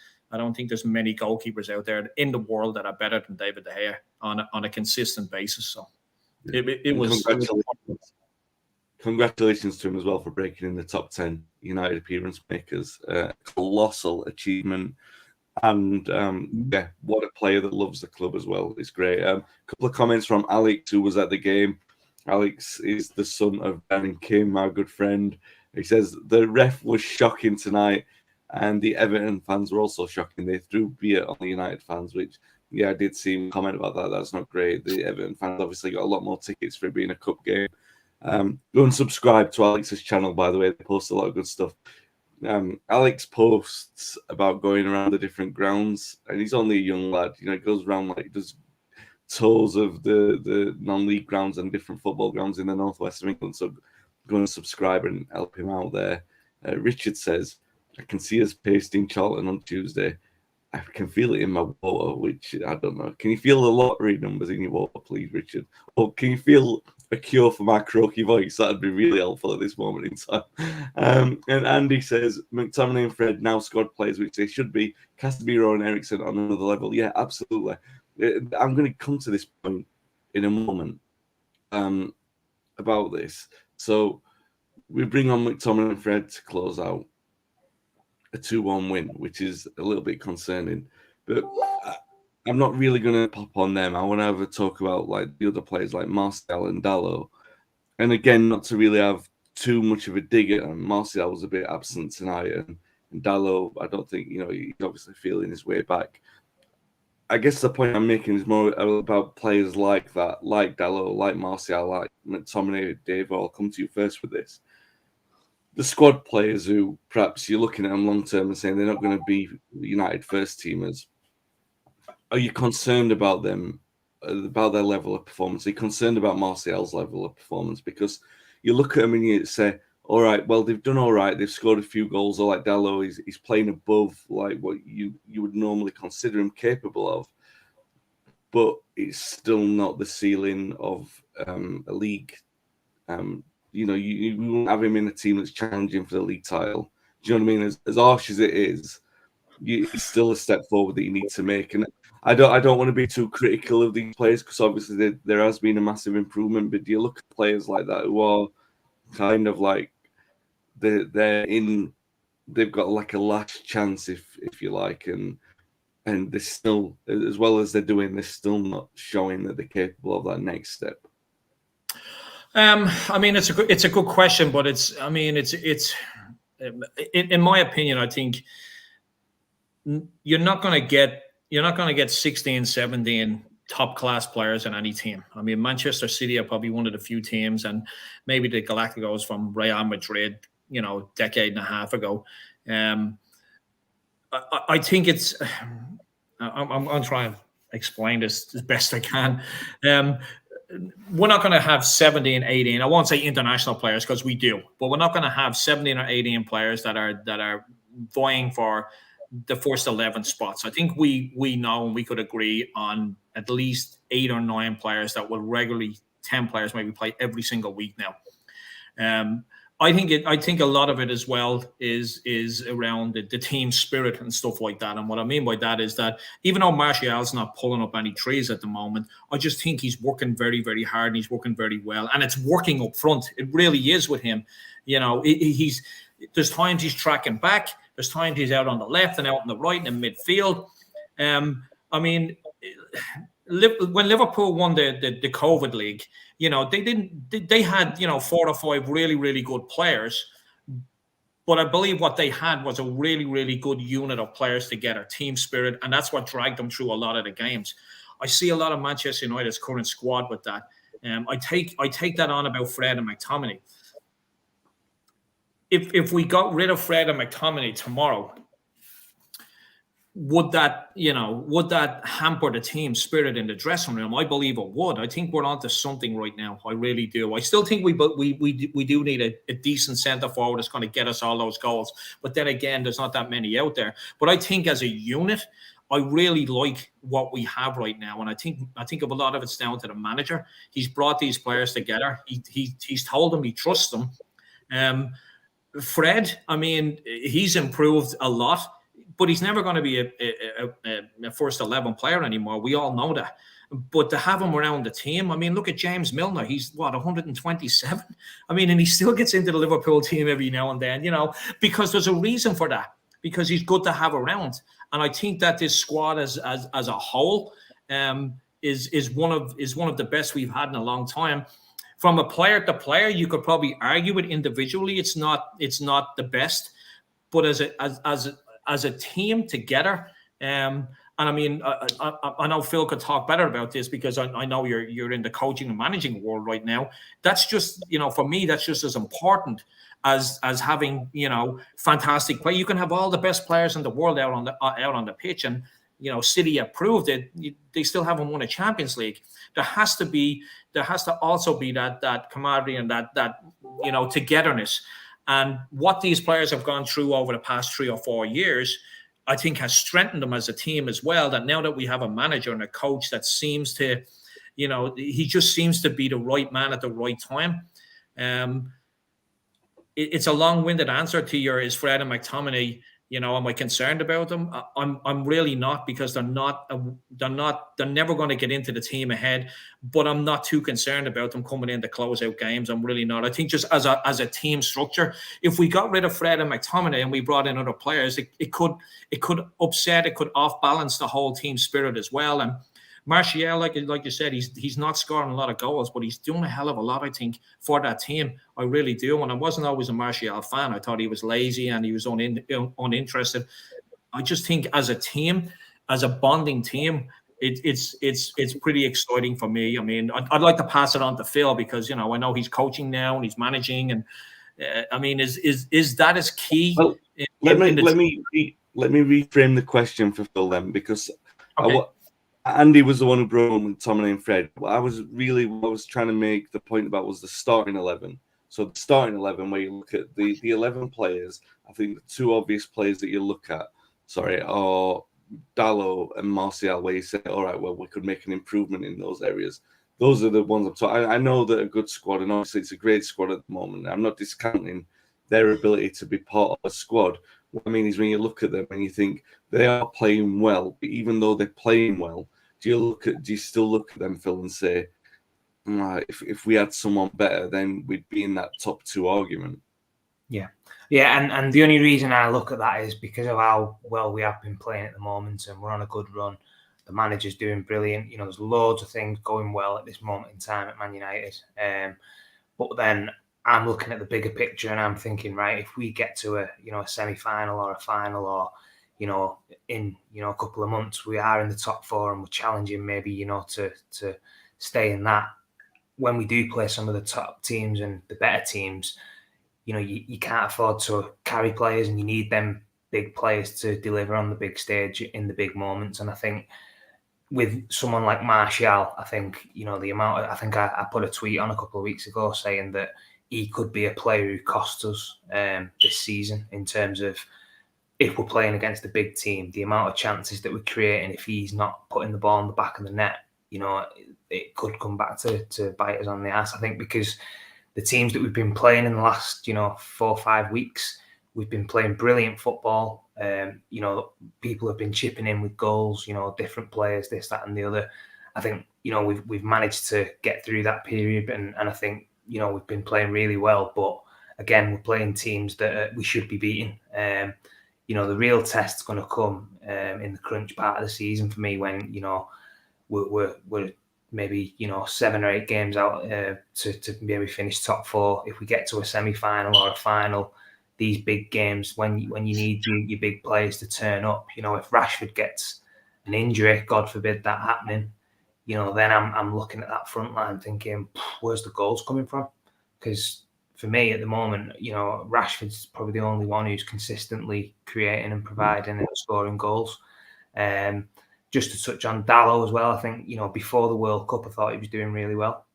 many goalkeepers out there in the world that are better than David De Gea on a consistent basis. So it was. Congratulations to him as well for breaking in the top 10 United appearance makers. Colossal achievement. And what a player that loves the club as well. It's great. A couple of comments from Alex, who was at the game. Alex is the son of Dan and Kim, our good friend. He says the ref was shocking tonight, and the Everton fans were also shocking. They threw beer on the United fans, which, I did see him comment about that. That's not great. The Everton fans obviously got a lot more tickets for it being a cup game. Go and subscribe to Alex's channel, by the way. They post a lot of good stuff. Alex posts about going around the different grounds, and he's only a young lad. He goes around does tours of the non-league grounds and different football grounds in the northwest of England. So go and subscribe and help him out there. Richard says, I can see us pasting Charlton on Tuesday. I can feel it in my water, which I don't know. Can you feel the lottery numbers in your water, please, Richard? Or can you feel a cure for my croaky voice? That'd be really helpful at this moment in time. And Andy says, McTominay and Fred now squad players, which they should be. Casemiro and Eriksen on another level. Yeah, absolutely. I'm going to come to this point in a moment about this. So we bring on McTominay and Fred to close out a 2-1 win, which is a little bit concerning. But I'm not really going to pop on them. I want to have a talk about like the other players like Martial and Dalot. And again, not to really have too much of a dig at him. Martial was a bit absent tonight, and Dalot, I don't think, he's obviously feeling his way back. I guess the point I'm making is more about players like that, like Dalot, like Martial, like McTominay, Dave. I'll come to you first with this. The squad players who perhaps you're looking at them long term and saying they're not going to be United first teamers. Are you concerned about them, about their level of performance? Are you concerned about Martial's level of performance? Because you look at them and you say, all right, well, they've done all right. They've scored a few goals. Or like Dalot, he's playing above like what you would normally consider him capable of. But it's still not the ceiling of a league. You won't have him in a team that's challenging for the league title. Do you know what I mean? As harsh as it is, it's still a step forward that you need to make. And I don't want to be too critical of these players because obviously there has been a massive improvement. But do you look at players like that who are kind of like they've got like a last chance, if you like, and they're still, as well as they're doing, they're still not showing that they're capable of that next step. I mean, it's a good question, but it's in my opinion, I think you're not going to get 16, 17 top class players in any team. I mean, Manchester City are probably one of the few teams, and maybe the Galacticos from Real Madrid, decade and a half ago. I think it's. I'm trying to explain this as best I can. We're not going to have 17, 18. I won't say international players because we do, but we're not going to have 17 or 18 players that are vying for the first 11 spots. I think we know and we could agree on at least 8 or 9 players that will regularly, 10 players maybe play every single week now. I think a lot of it as well is around the team spirit and stuff like that. And what I mean by that is that even though Martial's not pulling up any trees at the moment, I just think he's working very, very hard and he's working very well. And it's working up front. It really is with him. There's times he's tracking back. There's times he's out on the left and out on the right and in midfield. I mean, when Liverpool won the COVID league, they had 4 or 5 really, really good players, but I believe what they had was a really, really good unit of players together, team spirit, and that's what dragged them through a lot of the games. I see a lot of Manchester United's current squad with that. I take that on about Fred and McTominay. If we got rid of Fred and McTominay tomorrow, would that hamper the team spirit in the dressing room? I believe it would. I think we're onto something right now. I really do. I still think we do need a decent centre forward that's going to get us all those goals. But then again, there's not that many out there. But I think as a unit, I really like what we have right now, and I think of a lot of it's down to the manager. He's brought these players together. He's told them he trusts them. Fred, I mean, he's improved a lot. But he's never going to be a first 11 player anymore. We all know that. But to have him around the team, I mean, look at James Milner. He's 127? I mean, and he still gets into the Liverpool team every now and then, because there's a reason for that. Because he's good to have around. And I think that this squad as a whole is one of the best we've had in a long time. From a player to player, you could probably argue it individually. It's not the best, but as a team together, and I mean, I know Phil could talk better about this because I know you're in the coaching and managing world right now. That's just, for me, that's just as important as having, fantastic play. You can have all the best players in the world out on the pitch, and City have proved it. They still haven't won a Champions League. There has to also be that camaraderie and that togetherness. And what these players have gone through over the past 3 or 4 years, I think has strengthened them as a team as well. That now that we have a manager and a coach that seems to, he just seems to be the right man at the right time. It's a long-winded answer to is Fred and McTominay Am I concerned about them? I'm really not, because they're never going to get into the team ahead. But I'm not too concerned about them coming in to close out games. I'm really not. I think just as a team structure, if we got rid of Fred and McTominay and we brought in other players, it could upset, it could off balance the whole team spirit as well. And Martial, like you said, he's not scoring a lot of goals, but he's doing a hell of a lot, I think, for that team. I really do. And I wasn't always a Martial fan. I thought he was lazy and he was uninterested. I just think as a team, as a bonding team, it's pretty exciting for me. I mean, I'd like to pass it on to Phil, because I know he's coaching now and he's managing, and I mean, is that as key? Well, let me reframe the question for Phil then, because Andy was the one who brought on Tommy and Fred. What I was trying to make the point about was the starting 11. So the starting 11, where you look at the 11 players, I think the two obvious players that you look at, are Dalot and Martial, where you say, all right, well, we could make an improvement in those areas. Those are the ones I'm talking. I know that a good squad, and obviously it's a great squad at the moment. I'm not discounting their ability to be part of a squad. What I mean is, when you look at them and you think they are playing well, but even though they're playing well, do you still look at them, Phil, and say, if we had someone better, then we'd be in that top two argument? Yeah, and the only reason I look at that is because of how well we have been playing at the moment, and we're on a good run. The manager's doing brilliant. There's loads of things going well at this moment in time at Man United. But then I'm looking at the bigger picture, and I'm thinking, right, if we get to a semi-final or a final, or in a couple of months we are in the top four and we're challenging maybe to stay in that. When we do play some of the top teams and the better teams, you can't afford to carry players, and you need them big players to deliver on the big stage in the big moments. And I think with someone like Martial, I think the amount. I think I put a tweet on a couple of weeks ago saying that he could be a player who costs us this season, in terms of, if we're playing against a big team, the amount of chances that we're creating, if he's not putting the ball in the back of the net, it could come back to bite us on the ass. I think because the teams that we've been playing in the last 4 or 5 weeks, we've been playing brilliant football. People have been chipping in with goals, different players, this, that, and the other. I think we've managed to get through that period, and I think we've been playing really well. But again, we're playing teams that we should be beating. The real test's going to come in the crunch part of the season for me, when we're maybe 7 or 8 games out to maybe finish top 4. If we get to a semi-final or a final, these big games, when you need your big players to turn up, if Rashford gets an injury, God forbid that happening, then I'm looking at that front line thinking, where's the goals coming from? Because for me at the moment, Rashford's probably the only one who's consistently creating and providing and scoring goals. Just to touch on Dalot as well, I think, before the World Cup, I thought he was doing really well.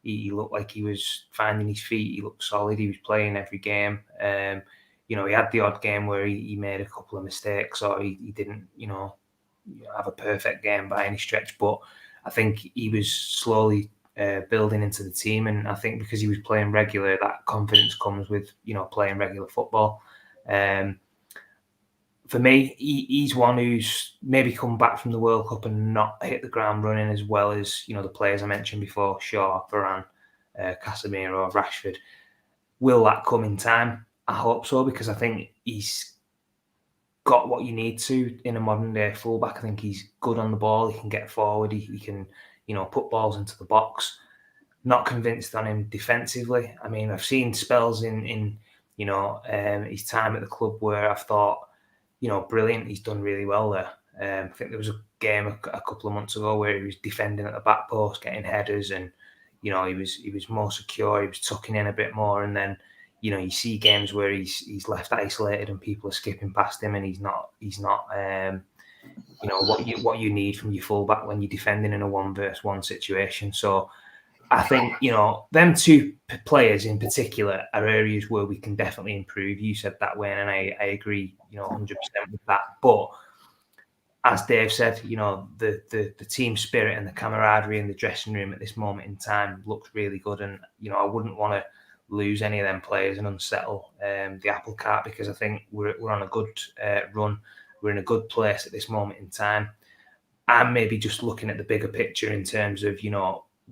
He looked like he was finding his feet. He looked solid. He was playing every game. He had the odd game where he made a couple of mistakes, or he didn't, have a perfect game by any stretch. But I think he was slowly building into the team, and I think because he was playing regular, that confidence comes with playing regular football. For me, he's one who's maybe come back from the World Cup and not hit the ground running as well as the players I mentioned before: Shaw, Varane, Casemiro, Rashford. Will that come in time? I hope so, because I think he's got what you need to in a modern day fullback. I think he's good on the ball. He can get forward. He can put balls into the box. Not convinced on him defensively. I mean, I've seen spells in his time at the club where I've thought, brilliant. He's done really well there. I think there was a game a couple of months ago where he was defending at the back post, getting headers, and he was more secure. He was tucking in a bit more, and then you see games where he's left isolated and people are skipping past him, and he's not what you need from your fullback when you're defending in a 1-versus-1 situation. So I think them two players in particular are areas where we can definitely improve. You said that, Wayne, and I agree 100% with that. But as Dave said, the team spirit and the camaraderie in the dressing room at this moment in time looks really good, and I wouldn't want to lose any of them players and unsettle the apple cart, because I think we're on a good run. We're in a good place at this moment in time. I'm maybe just looking at the bigger picture in terms of,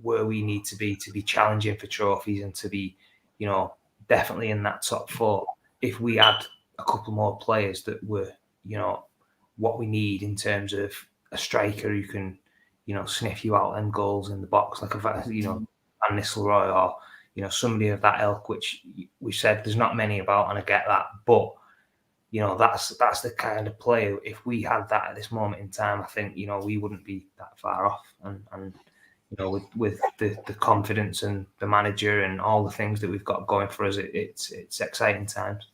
where we need to be challenging for trophies and to be, definitely in that top four. If we had a couple more players that were, what we need in terms of a striker who can, sniff you out and goals in the box, like Van Nistelrooy, or somebody of that ilk, which we said there's not many about, and I get that, but that's the kind of player. If we had that at this moment in time, I think we wouldn't be that far off, and with the confidence and the manager and all the things that we've got going for us, it's exciting times.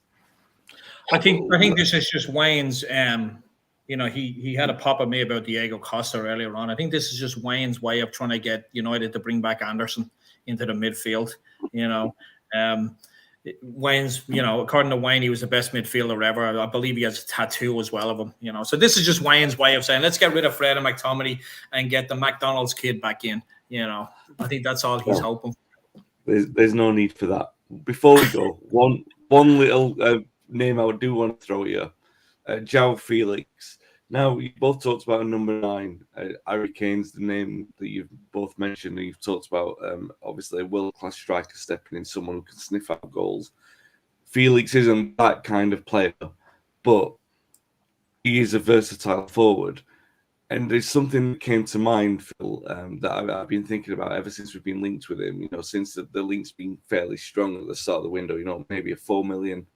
I think this is just Wayne's. He had a pop at me about Diego Costa earlier on. I think this is just Wayne's way of trying to get United to bring back Anderson into the midfield. Wayne's, according to Wayne, he was the best midfielder ever. I believe he has a tattoo as well of him. So this is just Wayne's way of saying, let's get rid of Fred and McTominay and get the McDonald's kid back in. I think that's all he's hoping for. There's no need for that. Before we go, one little name I do want to throw at you, João Felix. Now, you both talked about a number 9. Harry Kane's the name that you've both mentioned, and you've talked about, obviously, a world-class striker stepping in, someone who can sniff out goals. Felix isn't that kind of player, but he is a versatile forward. And there's something that came to mind, Phil, that I've been thinking about ever since we've been linked with him, since the link's been fairly strong at the start of the window, maybe a 4 million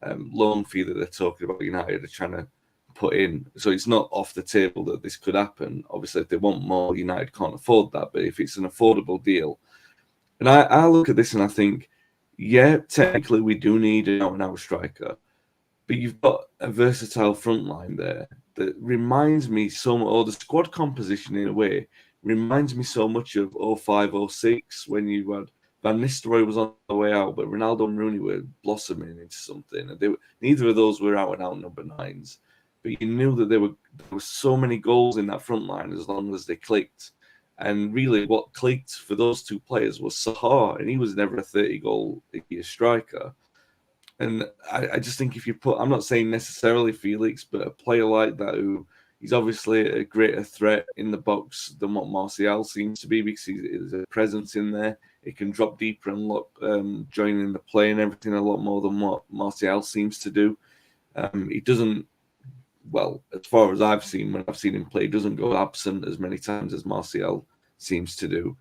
loan fee that they're talking about United are trying to put in. So it's not off the table that this could happen. Obviously, if they want more, United can't afford that. But if it's an affordable deal, and I look at this and I think, yeah, technically we do need an out-and-out striker, but you've got a versatile front line there that reminds me so much, or the squad composition in a way reminds me so much of 05-06 when you had Van Nistelrooy was on the way out, but Ronaldo and Rooney were blossoming into something, and neither of those were out-and-out number 9s. But you knew that there were so many goals in that front line as long as they clicked. And really what clicked for those two players was Sahar, and he was never a 30-goal-a-year striker. And I just think if you put, I'm not saying necessarily Felix, but a player like that who he's obviously a greater threat in the box than what Martial seems to be, because there's a presence in there. It can drop deeper and look, joining the play and everything a lot more than what Martial seems to do. He doesn't, well, as far as I've seen, when I've seen him play, he doesn't go absent as many times as Martial seems to do.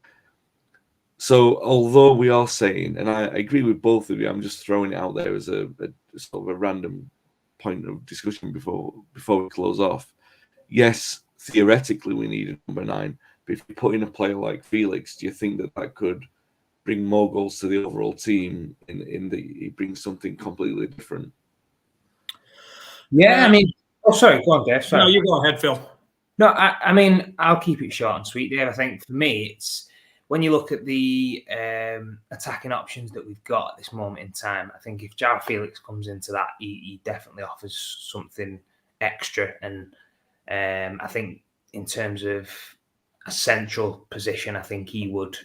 So, although we are saying, and I agree with both of you, I'm just throwing it out there as a sort of a random point of discussion before we close off. Yes, theoretically we need a number 9, but if you put in a player like Felix, do you think that could bring more goals to the overall team? He brings something completely different. Yeah, I mean. Oh, sorry, go on, Dave. Sorry. No, you go ahead, Phil. No, I mean, I'll keep it short and sweet, Dave. I think for me, it's when you look at the attacking options that we've got at this moment in time, I think if João Felix comes into that, he definitely offers something extra. And I think in terms of a central position, I think he would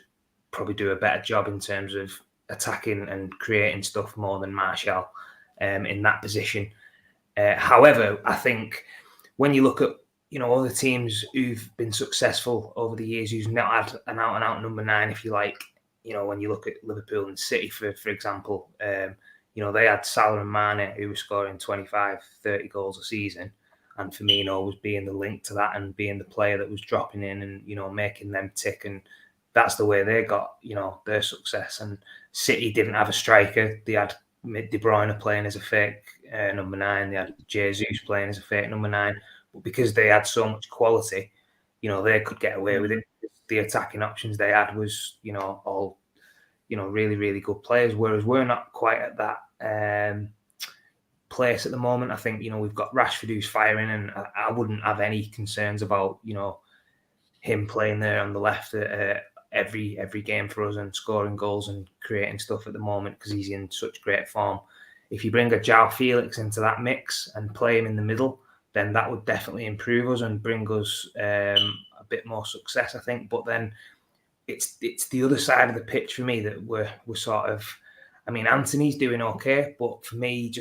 probably do a better job in terms of attacking and creating stuff more than Martial in that position. However, I think when you look at other teams who've been successful over the years, who's not had an out-and-out number 9, if you like, when you look at Liverpool and City, for example, they had Salah and Mane who were scoring 25, 30 goals a season, and Firmino was being the link to that and being the player that was dropping in and making them tick, and that's the way they got their success. And City didn't have a striker; they had De Bruyne playing as a fake number 9. They had Jesus playing as a fake number 9. But because they had so much quality, they could get away with it. The attacking options they had was, all, really, really good players. Whereas we're not quite at that place at the moment. I think, we've got Rashford who's firing, and I wouldn't have any concerns about, him playing there on the left every game for us and scoring goals and creating stuff at the moment because he's in such great form. If you bring a João Felix into that mix and play him in the middle, then that would definitely improve us and bring us a bit more success, I think. But then it's the other side of the pitch for me that we're sort of I mean, Anthony's doing okay, but for me,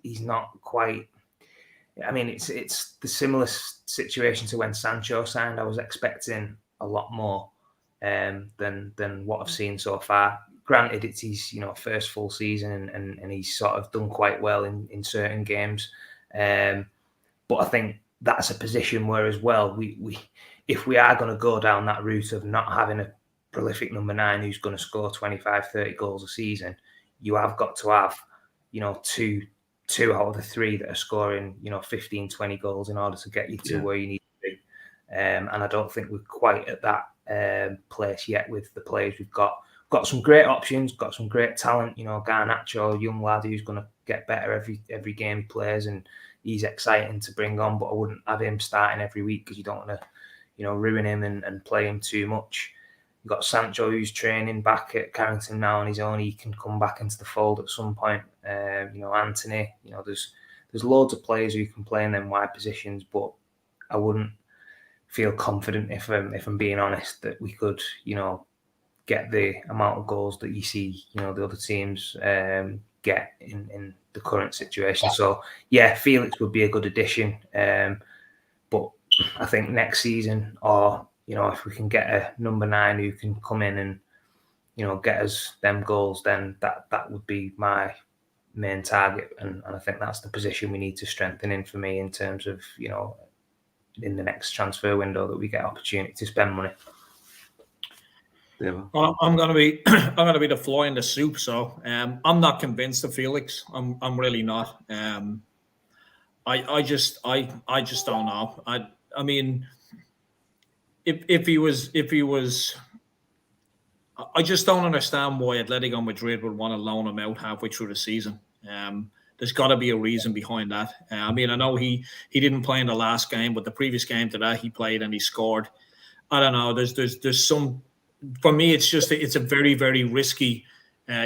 he's not quite. I mean, it's the similar situation to when Sancho signed. I was expecting a lot more than what I've seen so far. Granted, it's his first full season, and he's sort of done quite well in certain games. But I think that's a position where as well we if we are going to go down that route of not having a prolific number 9 who's going to score 25, 30 goals a season, you have got to have two out of the 3 that are scoring 15, 20 goals in order to get you to where you need to be. And I don't think we're quite at that place yet with the players we've got. Got some great options, got some great talent. Garnacho, young lad who's going to get better every game he plays, and he's exciting to bring on. But I wouldn't have him starting every week because you don't want to, ruin him and play him too much. You've got Sancho who's training back at Carrington now on his own. He can come back into the fold at some point. Anthony. There's loads of players who can play in them wide positions, but I wouldn't feel confident if I'm being honest that we could, get the amount of goals that you see, the other teams get in the current situation. So yeah, Felix would be a good addition, but I think next season, or if we can get a number 9 who can come in and get us them goals, then that would be my main target, and I think that's the position we need to strengthen in for me in terms of in the next transfer window that we get opportunity to spend money. Yeah. Well, I'm gonna be the fly in the soup. So I'm not convinced of Felix. I'm really not. I just don't know. I mean, if he was, I just don't understand why Atletico Madrid would want to loan him out halfway through the season. There's got to be a reason behind that. I mean, I know he didn't play in the last game, but the previous game to that he played and he scored. I don't know. There's some. For me, it's a very, very risky,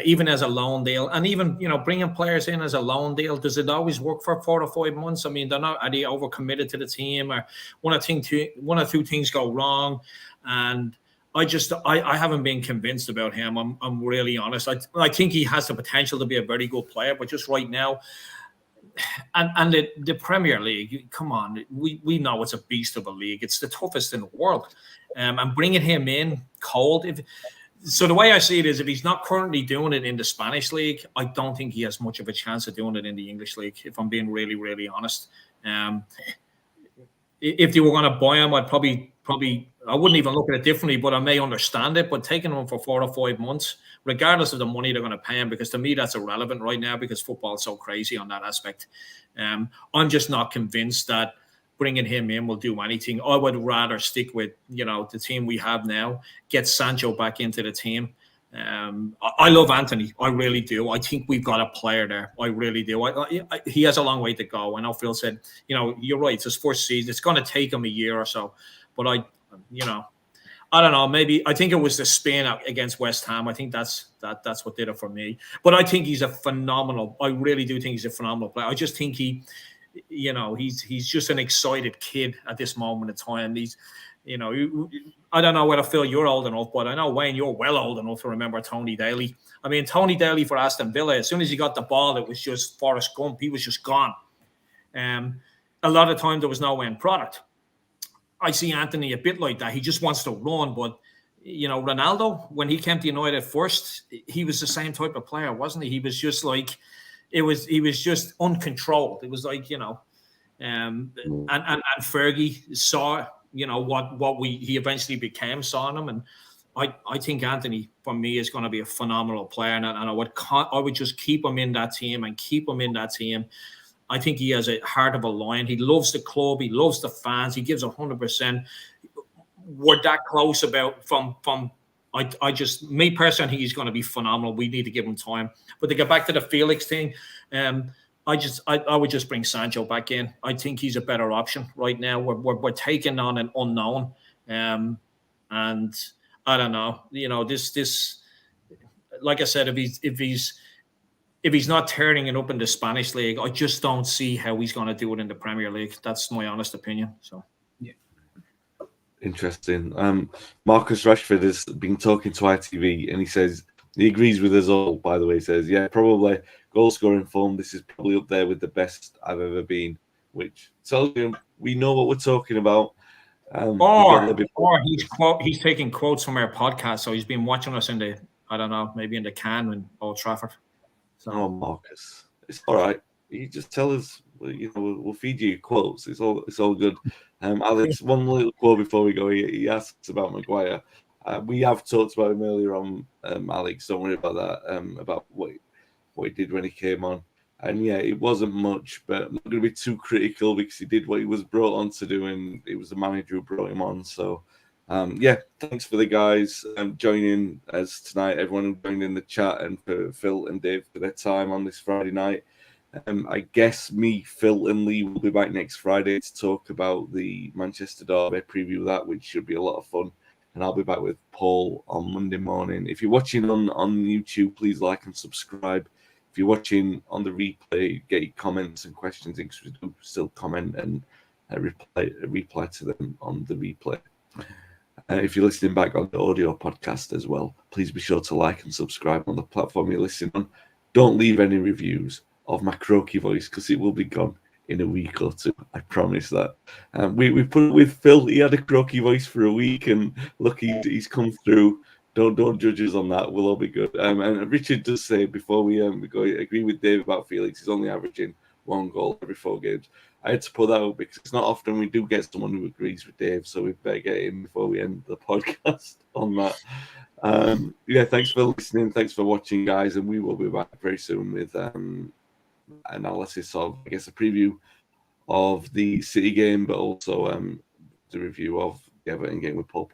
even as a loan deal, and even bringing players in as a loan deal. Does it always work for 4 to 5 months? I mean, are they overcommitted to the team, or one or two things go wrong? And I haven't been convinced about him. I'm really honest. I think he has the potential to be a very good player, but just right now, and the Premier League, come on, we know it's a beast of a league. It's the toughest in the world. And bringing him in cold. So the way I see it is, if he's not currently doing it in the Spanish league, I don't think he has much of a chance of doing it in the English league, if I'm being really, really honest. If they were going to buy him, I'd probably I wouldn't even look at it differently, but I may understand it. But taking him for 4 to 5 months, regardless of the money they're going to pay him, because to me that's irrelevant right now because football is so crazy on that aspect. I'm just not convinced that bringing him in will do anything. I would rather stick with the team we have now, get Sancho back into the team. I love Anthony. I really do. I think we've got a player there. I really do. He has a long way to go. I know Phil said, you're right. It's his first season. It's going to take him a year or so. But I don't know. Maybe I think it was the spin against West Ham. I think that's what did it for me. But I think he's I really do think he's a phenomenal player. I just think he's just an excited kid at this moment in time. He's, I don't know whether Phil you're old enough, but I know Wayne you're well old enough to remember Tony Daly. I mean, Tony Daly for Aston Villa, as soon as he got the ball, it was just Forrest Gump. He was just gone. A lot of time there was no end product. I see Anthony a bit like that. He just wants to run, but Ronaldo, when he came to United first, he was the same type of player, wasn't he? He was just like. He was just uncontrolled. It was like, and Fergie saw, what he eventually became, saw in him. And I think Anthony, for me, is going to be a phenomenal player. And I would just keep him in that team and keep him in that team. I think he has a heart of a lion. He loves the club. He loves the fans. He gives 100%. We're that close from me personally, I think he's going to be phenomenal. We need to give him time. But to get back to the Felix thing, I would just bring Sancho back in. I think he's a better option right now. We're taking on an unknown, and I don't know. This like I said, if he's not turning it up in the Spanish league, I just don't see how he's going to do it in the Premier League. That's my honest opinion. So. Interesting. Marcus Rashford has been talking to ITV and he says He agrees with us all, by the way. He says, yeah, probably goal scoring form. This is probably up there with the best I've ever been, which tells you we know what we're talking about. Or he's taking quotes from our podcast, so he's been watching us in the, I don't know, maybe in the can in Old Trafford. So. Oh, Marcus, it's all right. You just tell us, we'll feed you quotes. It's all good. Alex, one little quote before we go. He asks about Maguire. We have talked about him earlier on, Alex. Don't worry about that. About what he did when he came on. And yeah, it wasn't much, but I'm not going to be too critical because he did what he was brought on to do, and it was the manager who brought him on. So, yeah, thanks for the guys joining us tonight. Everyone who joined in the chat, and for Phil and Dave for their time on this Friday night. I guess me, Phil, and Lee will be back next Friday to talk about the Manchester Derby, preview that, which should be a lot of fun. And I'll be back with Paul on Monday morning. If you're watching on YouTube, please like and subscribe. If you're watching on the replay, get your comments and questions in, because we do still comment and reply to them on the replay. If you're listening back on the audio podcast as well, please be sure to like and subscribe on the platform you're listening on. Don't leave any reviews of my croaky voice, because it will be gone in a week or two. I promise that. We put it with Phil. He had a croaky voice for a week, and look, he's come through. Don't judge us on that. We'll all be good. And Richard does say before we go, agree with Dave about Felix. He's only averaging 1 goal every 4 games. I had to put that up because it's not often we do get someone who agrees with Dave, so we better get him before we end the podcast on that. Yeah, thanks for listening. Thanks for watching, guys, and we will be back very soon with analysis of, I guess, a preview of the City game, but also the review of the Everton game with Paul.